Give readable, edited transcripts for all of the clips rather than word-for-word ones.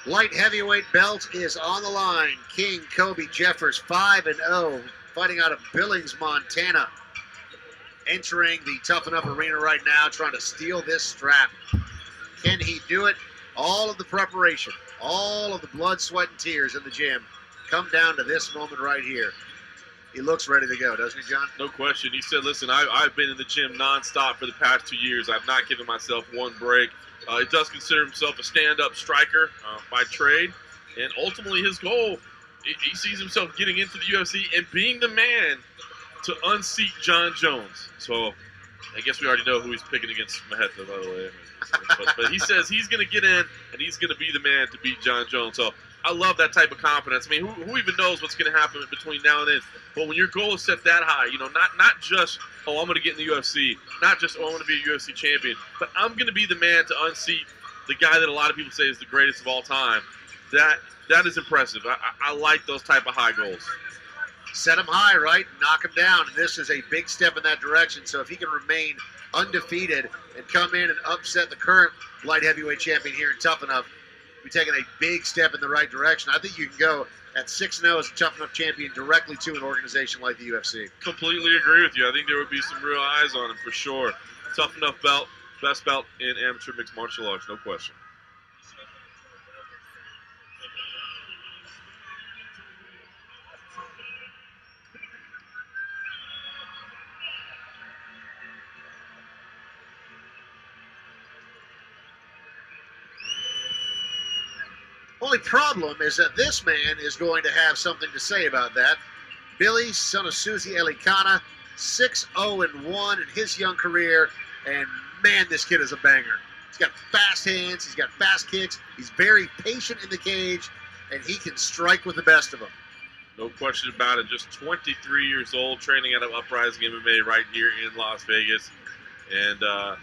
Light heavyweight belt is on the line. King Koby Jeffers, 5-0, fighting out of Billings, Montana. Entering the Tuff-N-Uff arena right now, trying to steal this strap. Can he do it? All of the preparation, all of the blood, sweat, and tears in the gym come down to this moment right here. He looks ready to go, doesn't he, John? No question. He said, listen, I've been in the gym nonstop for the past 2 years. I've not given myself one break. He does consider himself a stand-up striker by trade. And ultimately his goal, he sees himself getting into the UFC and being the man to unseat Jon Jones. So I guess we already know who he's picking against Maheta, by the way. But he says he's going to get in and he's going to be the man to beat Jon Jones. So I love that type of confidence. I mean, who even knows what's going to happen between now and then? But when your goal is set that high, you know, not just, oh, I'm going to get in the UFC, not just, oh, I'm going to be a UFC champion, but I'm going to be the man to unseat the guy that a lot of people say is the greatest of all time. That is impressive. I like those type of high goals. Set him high, right? Knock him down. And this is a big step in that direction. So if he can remain undefeated and come in and upset the current light heavyweight champion here in Tuff-N-Uff, we're taking a big step in the right direction. I think you can go at 6-0 as a Tuff-N-Uff champion directly to an organization like the UFC. Completely agree with you. I think there would be some real eyes on him for sure. Tuff-N-Uff belt, best belt in amateur mixed martial arts, no question. Only problem is that this man is going to have something to say about that. Billy, son of Susie Elikana, 6-0-1 in his young career, and man, this kid is a banger. He's got fast hands, he's got fast kicks, he's very patient in the cage, and he can strike with the best of them. No question about it. Just 23 years old, training out of Uprising MMA right here in Las Vegas. And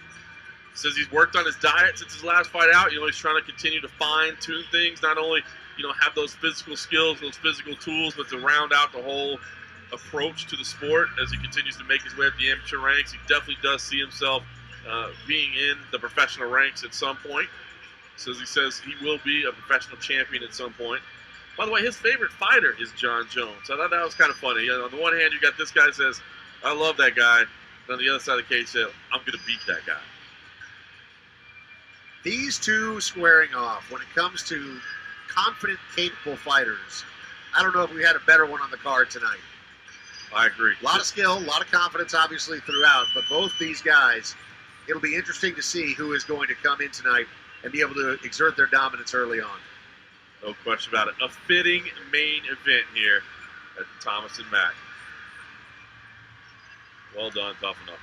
says he's worked on his diet since his last fight out. You know, he's trying to continue to fine-tune things, not only, you know, have those physical skills, those physical tools, but to round out the whole approach to the sport as he continues to make his way up the amateur ranks. He definitely does see himself being in the professional ranks at some point. He says he will be a professional champion at some point. By the way, his favorite fighter is Jon Jones. I thought that was kind of funny. You know, on the one hand, you got this guy that says, I love that guy. And on the other side of the cage, said, I'm going to beat that guy. These two squaring off when it comes to confident, capable fighters. I don't know if we had a better one on the card tonight. I agree. A lot of skill, a lot of confidence, obviously, throughout. But both these guys, it'll be interesting to see who is going to come in tonight and be able to exert their dominance early on. No question about it. A fitting main event here at the Thomas and Mack. Well done, Tuff-N-Uff.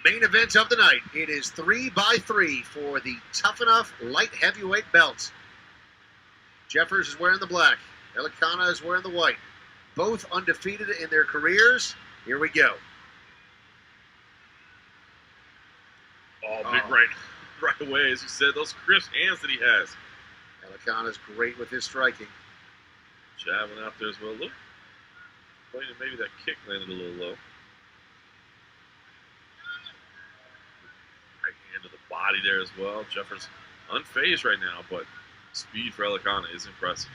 Main event of the night. It is 3x3 for the Tuff-N-Uff Light-Heavyweight belt. Jeffers is wearing the black. Elikana is wearing the white. Both undefeated in their careers. Here we go. Oh, big right away, as you said. Those crisp hands that he has. Elikana's great with his striking. Jabbing out there as well. Look, maybe that kick landed a little low. Right hand to the body there as well. Jeffers unfazed right now, but speed for Elikana is impressive.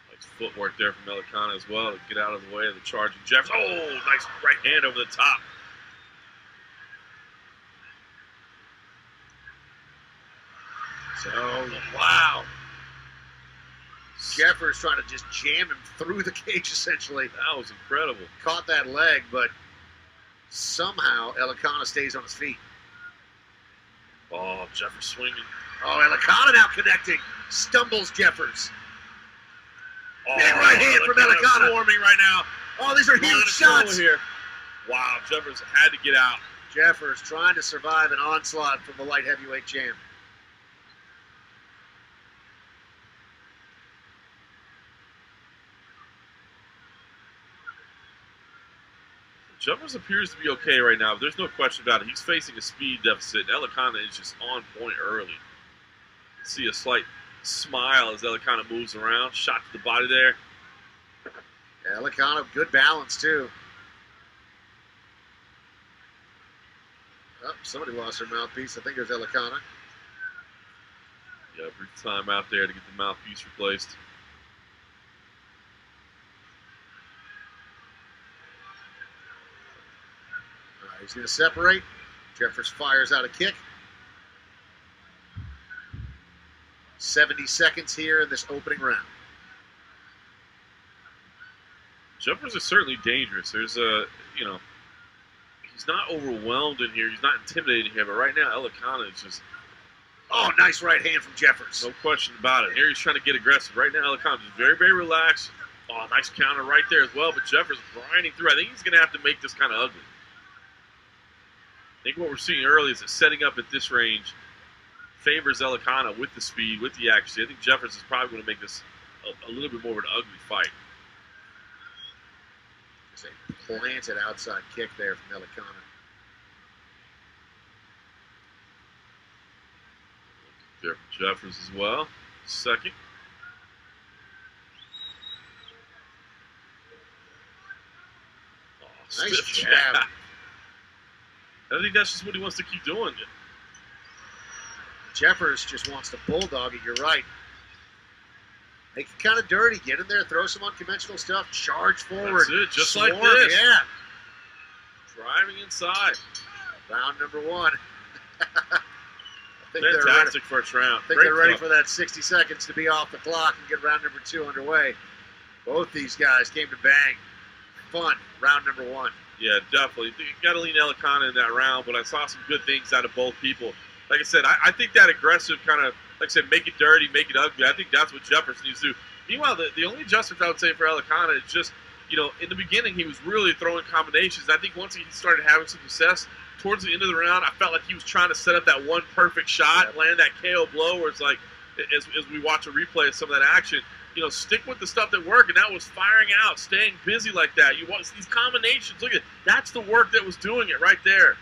Nice footwork there from Elikana as well to get out of the way of the charging Jeffers. Oh, nice right hand over the top. So, wow. Jeffers trying to just jam him through the cage, essentially. That was incredible. Caught that leg, but somehow Elikana stays on his feet. Oh, Jeffers swinging. Oh, Elikana now connecting. Stumbles Jeffers. Oh, big right hand from Elikana. Swarming right now. Oh, these are huge shots. Here. Wow, Jeffers had to get out. Jeffers trying to survive an onslaught from the light heavyweight champ. Jeffers appears to be okay right now, but there's no question about it. He's facing a speed deficit, and Elikana is just on point early. See a slight smile as Elikana moves around. Shot to the body there. Yeah, Elikana, good balance, too. Oh, somebody lost their mouthpiece. I think it was Elikana. Yeah, brief time out there to get the mouthpiece replaced. He's going to separate. Jeffers fires out a kick. 70 seconds here in this opening round. Jeffers is certainly dangerous. There's a, he's not overwhelmed in here. He's not intimidating here. But right now, Elikana is just... Oh, nice right hand from Jeffers. No question about it. Here he's trying to get aggressive. Right now, Elikana is very, very relaxed. Oh, nice counter right there as well. But Jeffers grinding through. I think he's going to have to make this kind of ugly. I think what we're seeing early is that setting up at this range favors Elikana with the speed, with the accuracy. I think Jeffers is probably going to make this a little bit more of an ugly fight. It's a planted outside kick there from Elikana. There from Jeffers as well. Second. Oh, Nice stiff jab. I think that's just what he wants to keep doing. Jeffers just wants to bulldog it, you're right. Make it kind of dirty. Get in there, throw some unconventional stuff, charge forward. That's it, just swarm, like this. Yeah. Driving inside. Round number one. Fantastic first round. I think they're ready for that 60 seconds to be off the clock and get round number two underway. Both these guys came to bang. Fun, round number one. Yeah, definitely. You got to lean Elikana in that round, but I saw some good things out of both people. Like I said, I think that aggressive kind of, like I said, make it dirty, make it ugly. I think that's what Jeffers needs to do. Meanwhile, the only adjustment I would say for Elikana is just, in the beginning he was really throwing combinations. I think once he started having some success, towards the end of the round, I felt like he was trying to set up that one perfect shot, land that KO blow where it's like, as we watch a replay of some of that action, stick with the stuff that worked, and that was firing out, staying busy like that. You watch these combinations. Look at it. That's the work that was doing it right there.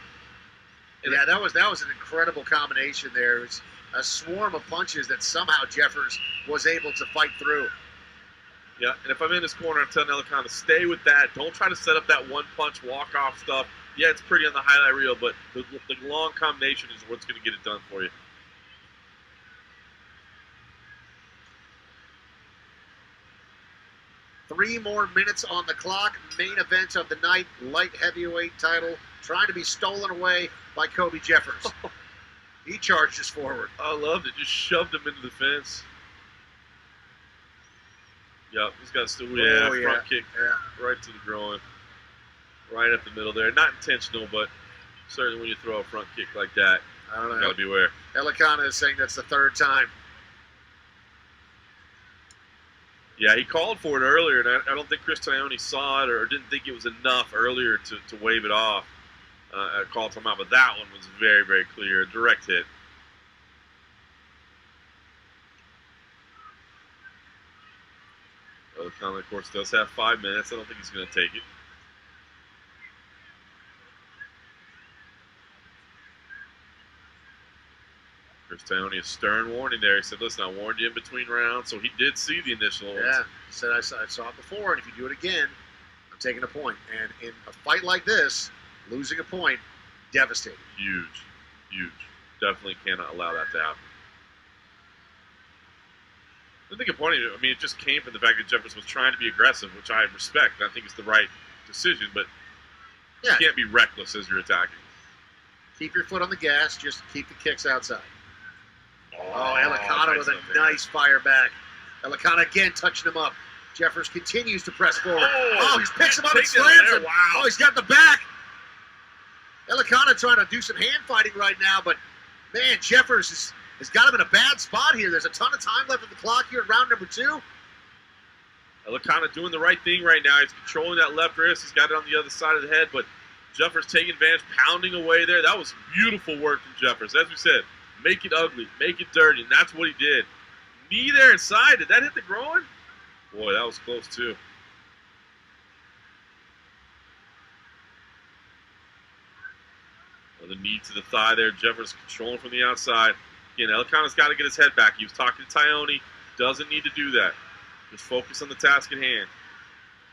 And yeah, that was an incredible combination there. It was a swarm of punches that somehow Jeffers was able to fight through. Yeah, and if I'm in this corner, I'm telling Elikana, stay with that. Don't try to set up that one-punch walk-off stuff. Yeah, it's pretty on the highlight reel, but the long combination is what's going to get it done for you. Three more minutes on the clock. Main event of the night, light heavyweight title, trying to be stolen away by Koby Jeffers. He charged us forward. I loved it. Just shoved him into the fence. Yep, he's got still front kick right to the groin. Right up the middle there. Not intentional, but certainly when you throw a front kick like that, I don't know. You got to beware. Elikana is saying that's the third time. Yeah, he called for it earlier, and I don't think Chris Tione saw it or didn't think it was enough earlier to wave it off. Call timeout, but that one was very, very clear. A direct hit. Elikana, of course, does have 5 minutes. I don't think he's going to take it. Chris Tione, a stern warning there. He said, listen, I warned you in between rounds. So he did see the initial ones. Yeah, he said, I saw it before, and if you do it again, I'm taking a point. And in a fight like this, losing a point, devastating. Huge, huge. Definitely cannot allow that to happen. I think a point, I mean, it just came from the fact that Jeffers was trying to be aggressive, which I respect. I think it's the right decision, but you can't be reckless as you're attacking. Keep your foot on the gas. Just keep the kicks outside. Oh, Elikana with a nice fire back. Elikana again touching him up. Jeffers continues to press forward. Oh, he picks him up and slams him. Wow. Oh, he's got the back. Elikana trying to do some hand fighting right now, but man, Jeffers has got him in a bad spot here. There's a ton of time left on the clock here in round number 2. Elikana doing the right thing right now. He's controlling that left wrist. He's got it on the other side of the head, but Jeffers taking advantage, pounding away there. That was beautiful work from Jeffers. As we said, make it ugly, make it dirty, and that's what he did. Knee there inside. Did that hit the groin? Boy, that was close too. The knee to the thigh there. Jeffers controlling from the outside. Again, Elikana's got to get his head back. He was talking to Tione. Doesn't need to do that. Just focus on the task at hand.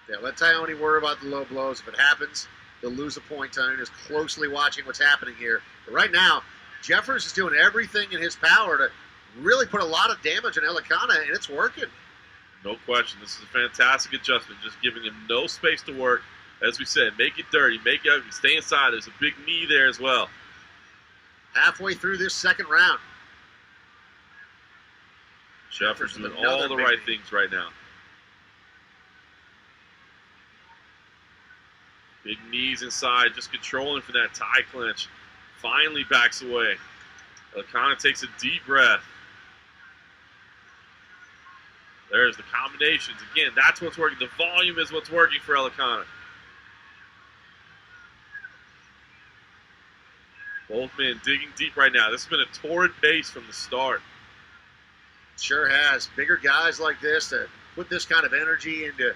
Yeah, let Tione worry about the low blows. If it happens, he'll lose a point. Tione is closely watching what's happening here. But right now, Jeffers is doing everything in his power to really put a lot of damage on Elikana, and it's working. No question. This is a fantastic adjustment, just giving him no space to work. As we said, make it dirty, make it ugly, stay inside. There's a big knee there as well. Halfway through this second round. Jeffers doing all the right things right now. Big knees inside, just controlling for that tie clinch. Finally backs away. Elikana takes a deep breath. There's the combinations. Again, that's what's working. The volume is what's working for Elikana. Both men digging deep right now. This has been a torrid pace from the start. Sure has. Bigger guys like this to put this kind of energy into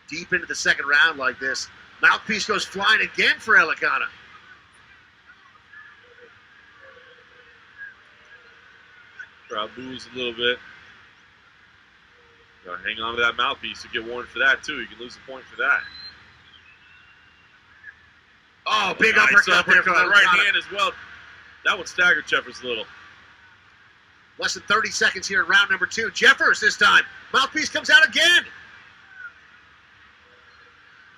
deep into the second round like this. Mouthpiece goes flying again for Elikana. Crowd moves a little bit. Gotta hang on to that mouthpiece. You get warned for that too. You can lose a point for that. Oh, big uppercut there from the right hand as well. That would stagger Jeffers a little. Less than 30 seconds here in round number 2. Jeffers this time. Mouthpiece comes out again.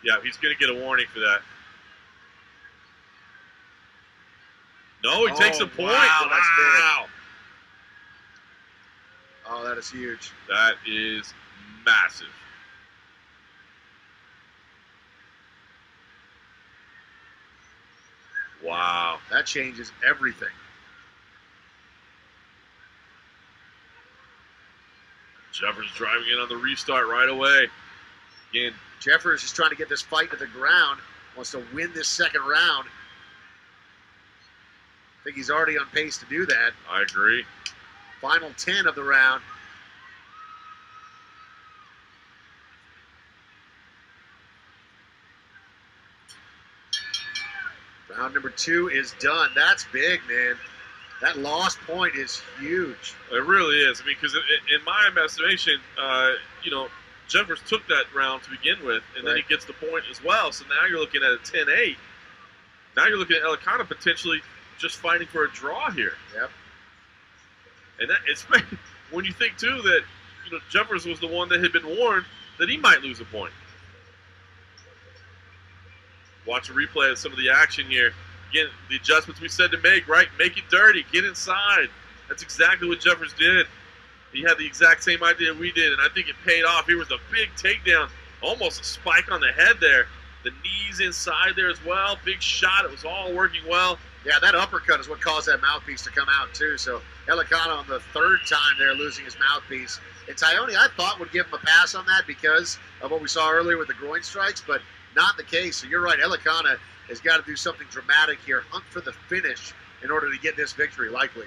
Yeah, he's going to get a warning for that. No, he takes a point. Wow, that's big. Oh, that is huge. That is massive. Wow. That changes everything. Jeffers driving in on the restart right away. Again, Jeffers is trying to get this fight to the ground, wants to win this second round. I think he's already on pace to do that. I agree. Final 10 of the round. Round number 2 is done. That's big, man. That lost point is huge. It really is. I mean, because in my estimation, Jeffers took that round to begin with, and then he gets the point as well. So now you're looking at a 10-8. Now you're looking at Elikana potentially just fighting for a draw here. Yep. And it's when you think too that Jeffers was the one that had been warned that he might lose a point. Watch a replay of some of the action here. Again, the adjustments we said to make, right? Make it dirty. Get inside. That's exactly what Jeffers did. He had the exact same idea we did, and I think it paid off. Here was a big takedown, almost a spike on the head there. The knees inside there as well. Big shot. It was all working well. Yeah, that uppercut is what caused that mouthpiece to come out too. So Elicana on the third time there losing his mouthpiece. And Tyone, I thought, would give him a pass on that because of what we saw earlier with the groin strikes, but not the case. So you're right, Elicana has got to do something dramatic here, hunt for the finish in order to get this victory, likely.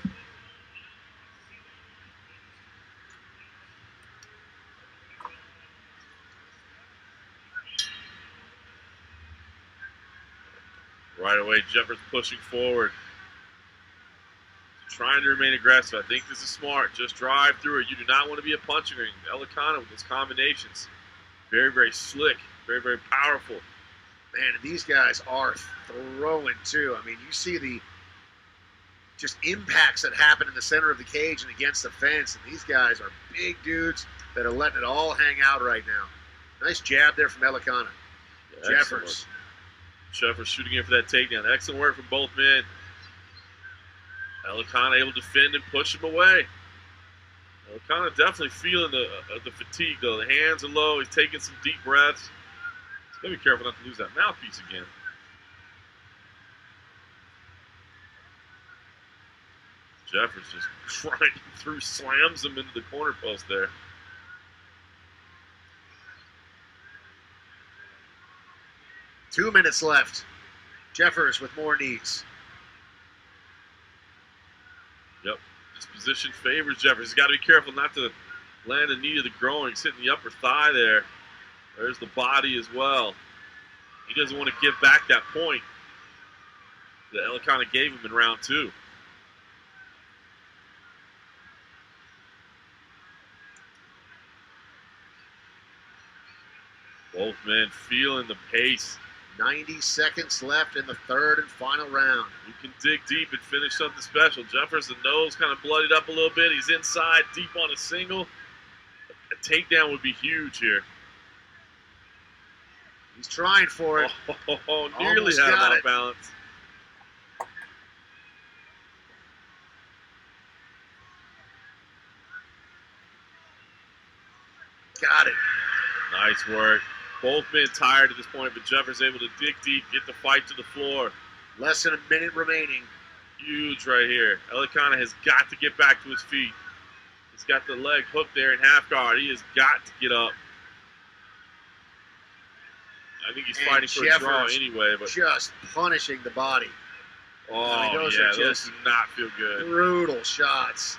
Right away, Jeffers pushing forward. Trying to remain aggressive. I think this is smart. Just drive through it. You do not want to be a punching ring. Elicana with those combinations. Very, very slick. Very, very powerful. Man, these guys are throwing too. I mean, you see the just impacts that happen in the center of the cage and against the fence. And these guys are big dudes that are letting it all hang out right now. Nice jab there from Elicana. Yeah, Jeffers. Jeffers shooting in for that takedown. Excellent work from both men. Elicana able to defend and push him away. Elicana definitely feeling the fatigue, though. The hands are low. He's taking some deep breaths. He's got to be careful not to lose that mouthpiece again. Jeffers just grinding through, slams him into the corner post there. Two minutes left. Jeffers with more knees. Yep. This position favors Jeffers. He's got to be careful not to land a knee to the groin. He's hitting the upper thigh there. There's the body as well. He doesn't want to give back that point that Elicana gave him in round 2. Both men feeling the pace. 90 seconds left in the third and final round. You can dig deep and finish something special. Jeffers, the nose kind of bloodied up a little bit. He's inside, deep on a single. A takedown would be huge here. He's trying for it. Nearly Almost had him got off it. balance. Got it. Nice work. Both men tired at this point, but Jeffers able to dig deep, get the fight to the floor. Less than a minute remaining. Huge right here. Elicana has got to get back to his feet. He's got the leg hooked there in half guard. He has got to get up. I think he's fighting for a draw anyway. But just punishing the body. oh, yeah, those do not feel good. Brutal shots.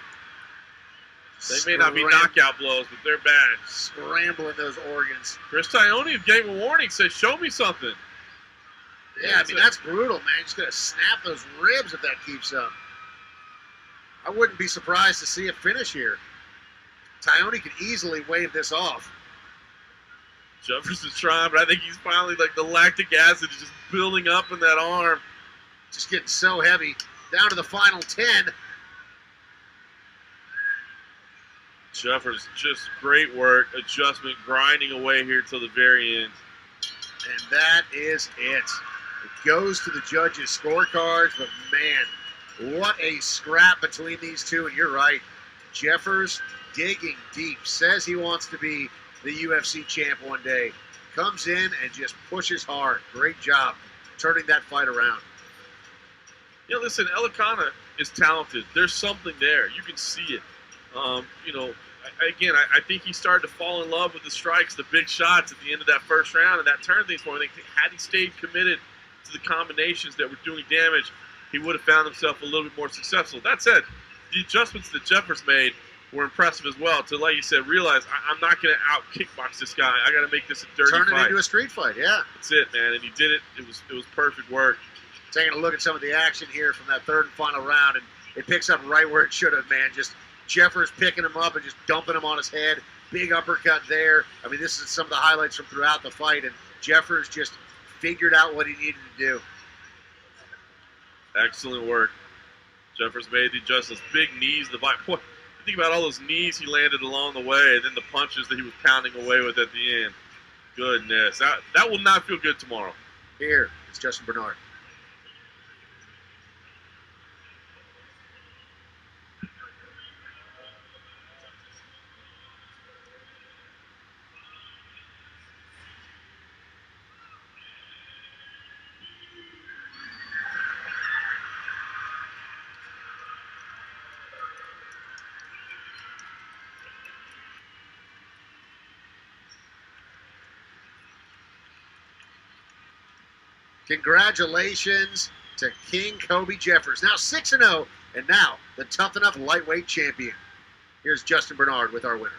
They may not be knockout blows, but they're bad. Scrambling those organs. Chris Tyone gave a warning, said, show me something. Yeah, I mean, that's brutal, man. He's going to snap those ribs if that keeps up. I wouldn't be surprised to see a finish here. Tyone could easily wave this off. Jeffers is trying, but I think he's finally, like, the lactic acid is just building up in that arm. Just getting so heavy. Down to the final 10. Jeffers, just great work, adjustment, grinding away here till the very end. And that is it. It goes to the judges' scorecards, but man, what a scrap between these two. And you're right, Jeffers digging deep, says he wants to be the UFC champ one day. Comes in and just pushes hard. Great job turning that fight around. Yeah, listen, Elicana is talented. There's something there. You can see it. I think he started to fall in love with the strikes, the big shots at the end of that first round, and that turned things for him. I think had he stayed committed to the combinations that were doing damage, he would have found himself a little bit more successful. That said, the adjustments that Jeffers made were impressive as well. To, like you said, realize I'm not going to out kickbox this guy. I got to make this a dirty fight. Turn it into a street fight, yeah. That's it, man, and he did it. It was perfect work. Taking a look at some of the action here from that third and final round, and it picks up right where it should have, man. Just Jeffers picking him up and just dumping him on his head. Big uppercut there. I mean, this is some of the highlights from throughout the fight, and Jeffers just figured out what he needed to do. Excellent work. Jeffers made the adjustments. Big knees. Boy, you think about all those knees he landed along the way, and then the punches that he was pounding away with at the end. Goodness. That will not feel good tomorrow. Here is Justin Bernard. Congratulations to King Koby Jeffers. Now 6-0, and now the Tuff-N-Uff Lightweight champion. Here's Justin Bernard with our winner.